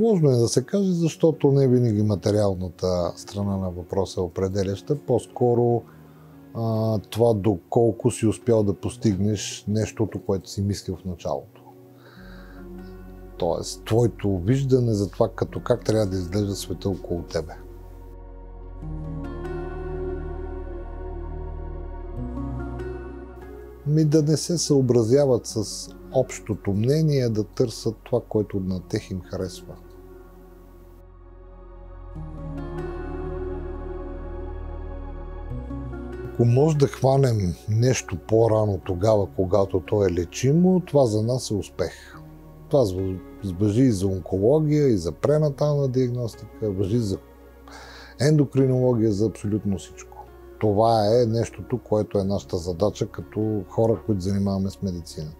Сложно е да се каже, защото не винаги материалната страна на въпроса е определяща. По-скоро това доколко си успял да постигнеш нещото, което си мислил в началото. Тоест, твоето виждане за това как трябва да изглежда света около тебе. Да не се съобразяват с общото мнение, да търсят това, което на тях им харесва. Ако може да хванем нещо по-рано тогава, когато то е лечимо, това за нас е успех. Това важи и за онкология, и за пренатална диагностика, важи за ендокринология, за абсолютно всичко. Това е нещото, което е нашата задача като хора, които занимаваме с медицина.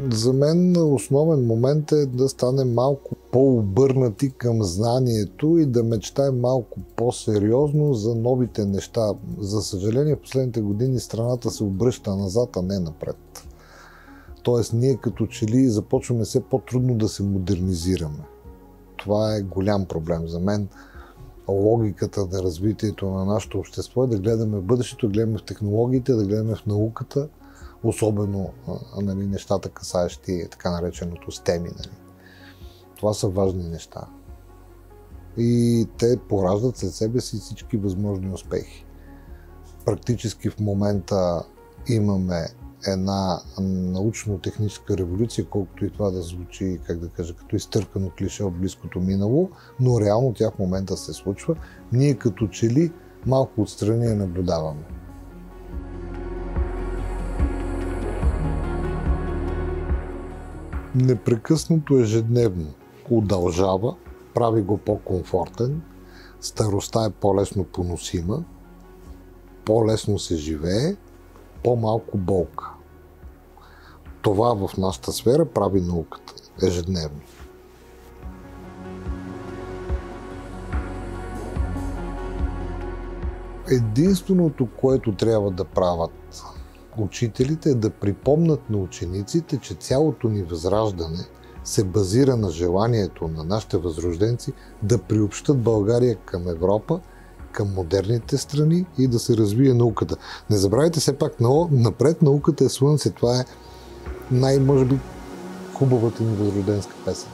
За мен основен момент е да станем малко по-обърнати към знанието и да мечтаем малко по-сериозно за новите неща. За съжаление, в последните години страната се обръща назад, а не напред. Тоест, ние като че ли започваме все по-трудно да се модернизираме. Това е голям проблем за мен. Логиката на развитието на нашето общество е да гледаме в бъдещето, да гледаме в технологиите, да гледаме в науката, особено нещата, касаещи така нареченото STEM. Това са важни неща. И те пораждат след себе си всички възможни успехи. Практически в момента имаме една научно-техническа революция, колкото и това да звучи, като изтъркано клише от близкото минало, но реално тя в момента се случва. Ние като че ли малко отстрани я наблюдаваме. Непрекъснато ежедневно удължава, прави го по-комфортен, старостта е по-лесно поносима, по-лесно се живее, по-малко болка. Това в нашата сфера прави науката ежедневно. Единственото, което трябва да правят учителите е да припомнят на учениците, че цялото ни възраждане се базира на желанието на нашите възрожденци да приобщат България към Европа, към модерните страни и да се развие науката. Не забравяйте все пак, напред науката е слънце. Това е може би хубавата ни възрожденска песен.